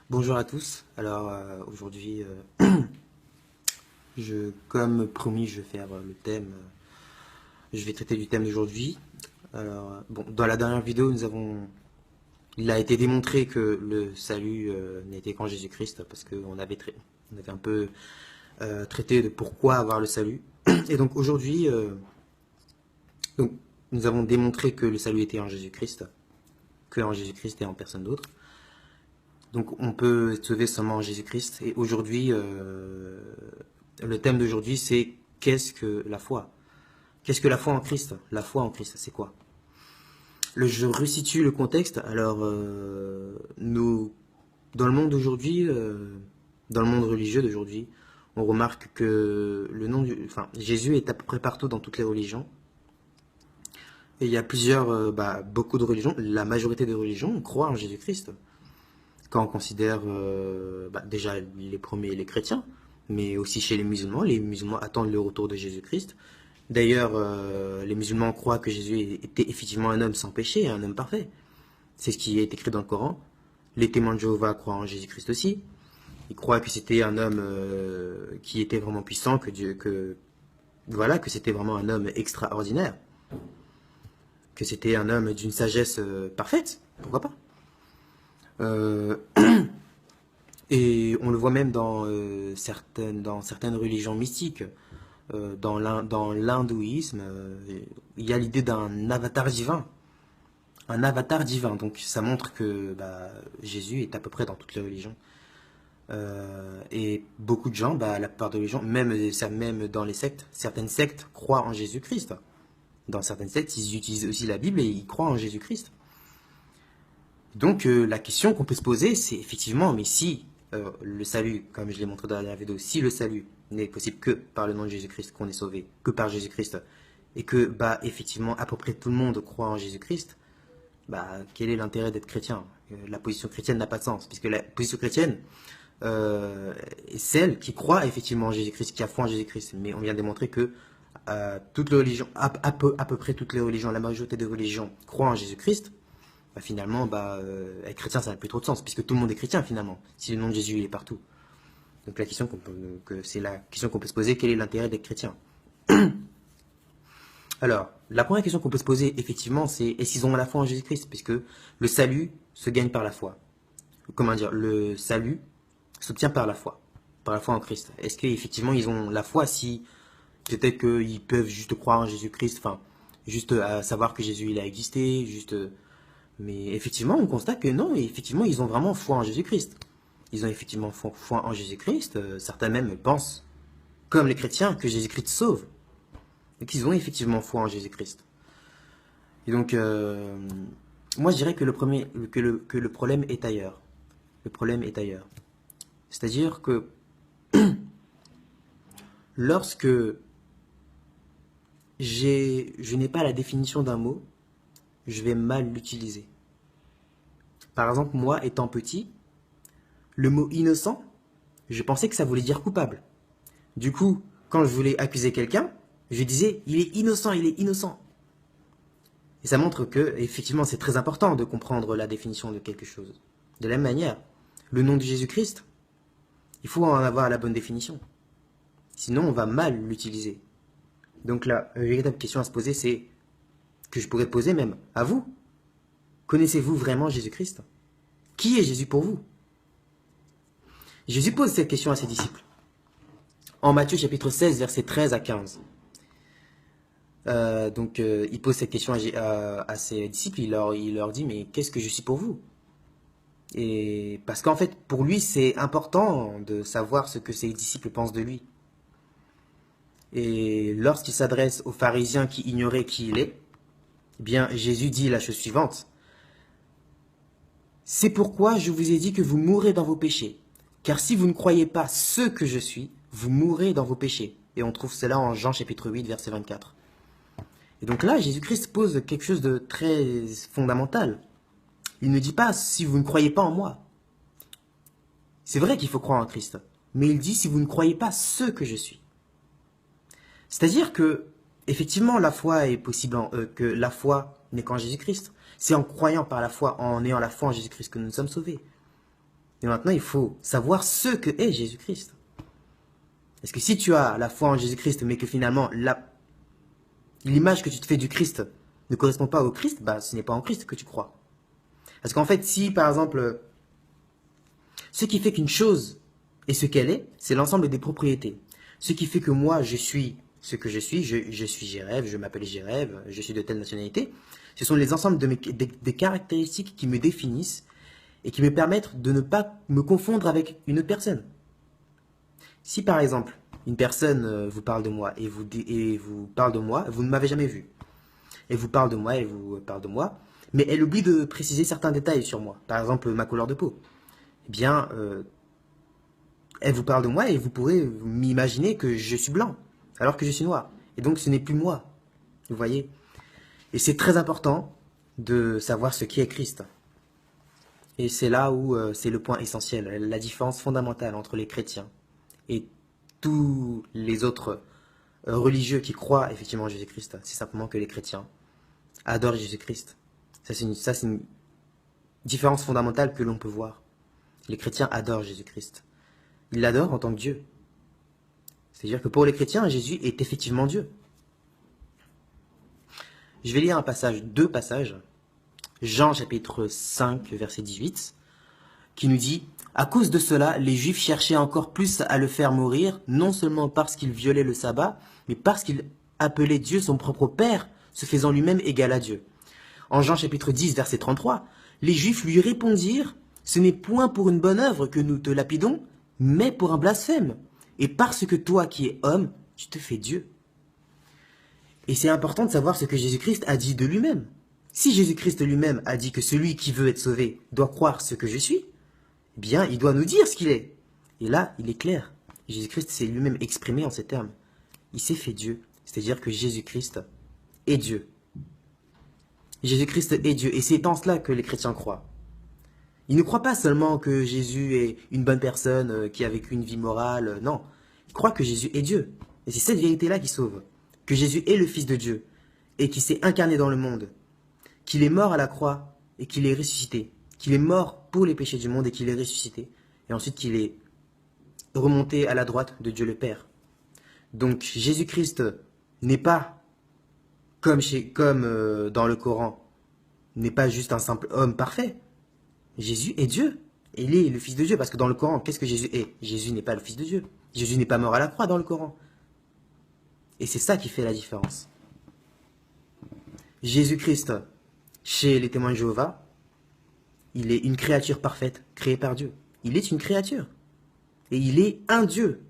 Bonjour à tous. Alors aujourd'hui, comme promis, je vais faire le thème. Je vais traiter du thème d'aujourd'hui. Alors bon, dans la dernière vidéo, il a été démontré que le salut n'était qu'en Jésus-Christ, parce on avait un peu traité de pourquoi avoir le salut. Et donc aujourd'hui, donc nous avons démontré que le salut était en Jésus-Christ, que en Jésus-Christ et en personne d'autre. Donc on peut être sauvé seulement en Jésus-Christ. Et aujourd'hui, le thème d'aujourd'hui, c'est qu'est-ce que la foi? Qu'est-ce que la foi en Christ? La foi en Christ, c'est quoi? Je resitue le contexte. Alors, dans le monde d'aujourd'hui, dans le monde religieux d'aujourd'hui, on remarque que Jésus est à peu près partout dans toutes les religions. Et il y a beaucoup de religions. La majorité des religions croient en Jésus-Christ. Quand on considère déjà les premiers, les chrétiens, mais aussi chez les musulmans attendent le retour de Jésus-Christ. D'ailleurs, les musulmans croient que Jésus était effectivement un homme sans péché, un homme parfait. C'est ce qui est écrit dans le Coran. Les témoins de Jéhovah croient en Jésus-Christ aussi. Ils croient que c'était un homme qui était vraiment puissant, que c'était vraiment un homme extraordinaire, que c'était un homme d'une sagesse parfaite. Pourquoi pas? Euh, et on le voit même dans certaines religions mystiques. Dans l'hindouisme, il y a l'idée d'un avatar divin. Un avatar divin. Donc ça montre que Jésus est à peu près dans toutes les religions. Et beaucoup de gens, la plupart des religions, même dans les sectes, certaines sectes croient en Jésus-Christ. Dans certaines sectes, ils utilisent aussi la Bible et ils croient en Jésus-Christ. Donc la question qu'on peut se poser, c'est effectivement, mais si le salut, comme je l'ai montré dans la dernière vidéo, si le salut n'est possible que par le nom de Jésus-Christ, qu'on est sauvé, que par Jésus-Christ, et que effectivement à peu près tout le monde croit en Jésus-Christ, quel est l'intérêt d'être chrétien? La position chrétienne n'a pas de sens, puisque la position chrétienne est celle qui croit effectivement en Jésus-Christ, qui a foi en Jésus-Christ. Mais on vient de démontrer que toutes les religions, à peu près toutes les religions, la majorité des religions croient en Jésus-Christ. Finalement, être chrétien, ça n'a plus trop de sens, puisque tout le monde est chrétien finalement, si le nom de Jésus il est partout. Donc c'est la question qu'on peut se poser, quel est l'intérêt d'être chrétien? Alors, la première question qu'on peut se poser, effectivement, c'est est-ce qu'ils ont la foi en Jésus-Christ? Puisque le salut se gagne par la foi. Comment dire? Le salut s'obtient par la foi en Christ. Est-ce qu'effectivement ils ont la foi si peut-être qu'ils peuvent juste croire en Jésus-Christ, enfin, juste à savoir que Jésus il a existé, mais effectivement, on constate que non, effectivement, ils ont vraiment foi en Jésus-Christ. Ils ont effectivement foi en Jésus-Christ. Certains même pensent, comme les chrétiens, que Jésus-Christ sauve. Donc ils ont effectivement foi en Jésus-Christ. Et donc, moi je dirais que que le problème est ailleurs. Le problème est ailleurs. C'est-à-dire que lorsque je n'ai pas la définition d'un mot, je vais mal l'utiliser. Par exemple, moi, étant petit, le mot innocent, je pensais que ça voulait dire coupable. Du coup, quand je voulais accuser quelqu'un, je disais il est innocent, il est innocent. Et ça montre que, effectivement, c'est très important de comprendre la définition de quelque chose. De la même manière, le nom de Jésus-Christ, il faut en avoir la bonne définition. Sinon, on va mal l'utiliser. Donc la véritable question à se poser, c'est que je pourrais poser même à vous. Connaissez-vous vraiment Jésus-Christ? Qui est Jésus pour vous? Jésus pose cette question à ses disciples. En Matthieu chapitre 16, versets 13 à 15. Il pose cette question à ses disciples, il leur dit, mais qu'est-ce que je suis pour vous? Et parce qu'en fait, pour lui, c'est important de savoir ce que ses disciples pensent de lui. Et lorsqu'il s'adresse aux pharisiens qui ignoraient qui il est, eh bien, Jésus dit la chose suivante. C'est pourquoi je vous ai dit que vous mourrez dans vos péchés. Car si vous ne croyez pas ce que je suis, vous mourrez dans vos péchés. Et on trouve cela en Jean chapitre 8, verset 24. Et donc là, Jésus-Christ pose quelque chose de très fondamental. Il ne dit pas si vous ne croyez pas en moi. C'est vrai qu'il faut croire en Christ. Mais il dit si vous ne croyez pas ce que je suis. C'est-à-dire que, effectivement, la foi est possible, que la foi n'est qu'en Jésus-Christ. C'est en croyant par la foi, en ayant la foi en Jésus-Christ que nous sommes sauvés. Et maintenant, il faut savoir ce que est Jésus-Christ. Est-ce que si tu as la foi en Jésus-Christ, mais que finalement l'image que tu te fais du Christ ne correspond pas au Christ, bah, ce n'est pas en Christ que tu crois. Parce qu'en fait, si par exemple, ce qui fait qu'une chose est ce qu'elle est, c'est l'ensemble des propriétés. Ce qui fait que moi, je suis ce que je suis, je suis Jérève, je m'appelle Jérève, je suis de telle nationalité, ce sont les ensembles des caractéristiques qui me définissent et qui me permettent de ne pas me confondre avec une autre personne. Si par exemple, une personne vous parle de moi et vous parle de moi, vous ne m'avez jamais vu. Elle vous parle de moi, elle vous parle de moi, mais elle oublie de préciser certains détails sur moi. Par exemple, ma couleur de peau. Eh bien, elle vous parle de moi et vous pourrez m'imaginer que je suis blanc, alors que je suis noir. Et donc, ce n'est plus moi. Vous voyez? Et c'est très important de savoir ce qui est Christ. Et c'est là où c'est le point essentiel, la différence fondamentale entre les chrétiens et tous les autres religieux qui croient effectivement en Jésus-Christ. C'est simplement que les chrétiens adorent Jésus-Christ. Ça, c'est une différence fondamentale que l'on peut voir. Les chrétiens adorent Jésus-Christ. Ils l'adorent en tant que Dieu. C'est-à-dire que pour les chrétiens, Jésus est effectivement Dieu. Je vais lire deux passages. Jean chapitre 5, verset 18, qui nous dit « À cause de cela, les Juifs cherchaient encore plus à le faire mourir, non seulement parce qu'il violait le sabbat, mais parce qu'il appelait Dieu son propre Père, se faisant lui-même égal à Dieu. » En Jean chapitre 10, verset 33, les Juifs lui répondirent « Ce n'est point pour une bonne œuvre que nous te lapidons, mais pour un blasphème. Et parce que toi qui es homme, tu te fais Dieu. » Et c'est important de savoir ce que Jésus-Christ a dit de lui-même. Si Jésus-Christ lui-même a dit que celui qui veut être sauvé doit croire ce que je suis, eh bien, il doit nous dire ce qu'il est. Et là, il est clair. Jésus-Christ s'est lui-même exprimé en ces termes. Il s'est fait Dieu, c'est-à-dire que Jésus-Christ est Dieu. Jésus-Christ est Dieu, et c'est en cela que les chrétiens croient. Ils ne croient pas seulement que Jésus est une bonne personne qui a vécu une vie morale, non. Ils croient que Jésus est Dieu. Et c'est cette vérité-là qui sauve. Que Jésus est le Fils de Dieu, et qui s'est incarné dans le monde. Qu'il est mort à la croix, et qu'il est ressuscité. Qu'il est mort pour les péchés du monde, et qu'il est ressuscité. Et ensuite qu'il est remonté à la droite de Dieu le Père. Donc Jésus-Christ n'est pas, comme dans le Coran, n'est pas juste un simple homme parfait. Jésus est Dieu. Il est le Fils de Dieu. Parce que dans le Coran, qu'est-ce que Jésus est? Jésus n'est pas le Fils de Dieu. Jésus n'est pas mort à la croix dans le Coran. Et c'est ça qui fait la différence. Jésus-Christ, chez les témoins de Jéhovah, il est une créature parfaite, créée par Dieu. Il est une créature. Et il est un Dieu.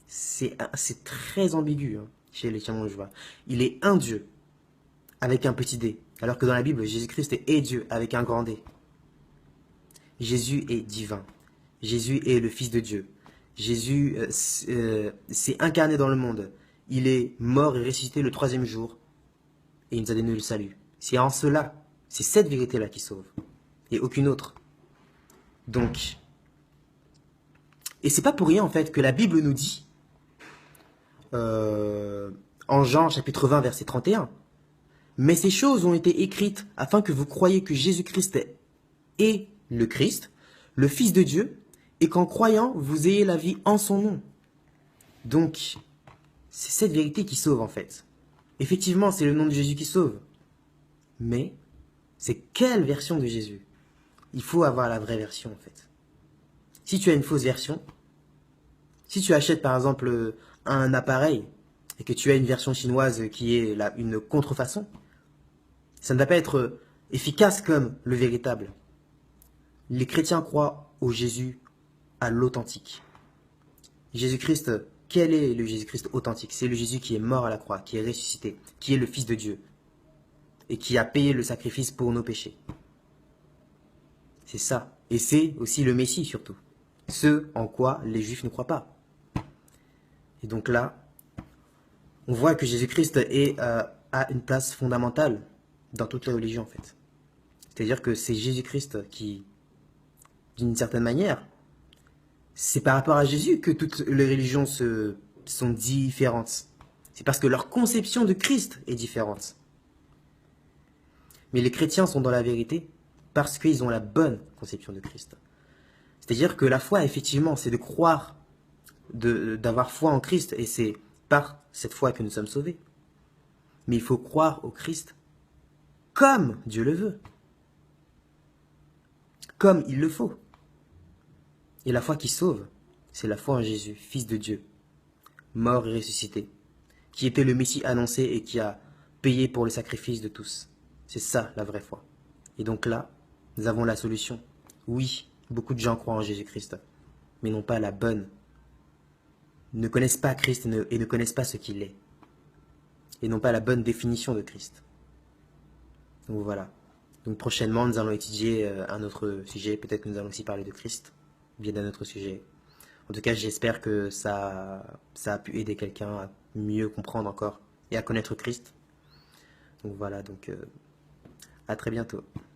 C'est très ambigu chez les témoins de Jéhovah. Il est un Dieu, avec un petit d. Alors que dans la Bible, Jésus-Christ est Dieu, avec un grand D. Jésus est divin. Jésus est le Fils de Dieu. Jésus s'est incarné dans le monde. Il est mort et ressuscité le troisième jour. Et il nous a donné le salut. C'est en cela, c'est cette vérité-là qui sauve. Et aucune autre. Donc, et c'est pas pour rien en fait que la Bible nous dit, en Jean chapitre 20 verset 31, « Mais ces choses ont été écrites afin que vous croyiez que Jésus-Christ est le Christ, le Fils de Dieu, et qu'en croyant, vous ayez la vie en son nom. » Donc, c'est cette vérité qui sauve en fait. Effectivement, c'est le nom de Jésus qui sauve. Mais, c'est quelle version de Jésus? Il faut avoir la vraie version en fait. Si tu as une fausse version, si tu achètes par exemple un appareil et que tu as une version chinoise qui est une contrefaçon, ça ne va pas être efficace comme le véritable. Les chrétiens croient au Jésus, à l'authentique. Jésus-Christ, quel est le Jésus-Christ authentique? C'est le Jésus qui est mort à la croix, qui est ressuscité, qui est le Fils de Dieu et qui a payé le sacrifice pour nos péchés. C'est ça. Et c'est aussi le Messie surtout. Ce en quoi les Juifs ne croient pas. Et donc là, on voit que Jésus-Christ a une place fondamentale dans toutes les religions en fait. C'est-à-dire que c'est Jésus-Christ qui, d'une certaine manière, c'est par rapport à Jésus que toutes les religions sont différentes. C'est parce que leur conception de Christ est différente. Mais les chrétiens sont dans la vérité parce qu'ils ont la bonne conception de Christ. C'est-à-dire que la foi, effectivement, c'est de croire, d'avoir foi en Christ, et c'est par cette foi que nous sommes sauvés. Mais il faut croire au Christ comme Dieu le veut, comme il le faut. Et la foi qui sauve, c'est la foi en Jésus, Fils de Dieu, mort et ressuscité, qui était le Messie annoncé et qui a payé pour le sacrifice de tous. C'est ça la vraie foi. Et donc là, nous avons la solution. Oui, beaucoup de gens croient en Jésus-Christ, mais n'ont pas la bonne, ne connaissent pas Christ et ne connaissent pas ce qu'il est, et n'ont pas la bonne définition de Christ. Donc voilà. Donc prochainement, nous allons étudier un autre sujet. Peut-être que nous allons aussi parler de Christ, bien d'un autre sujet. En tout cas, j'espère que ça a pu aider quelqu'un à mieux comprendre encore et à connaître Christ. Donc voilà, donc à très bientôt.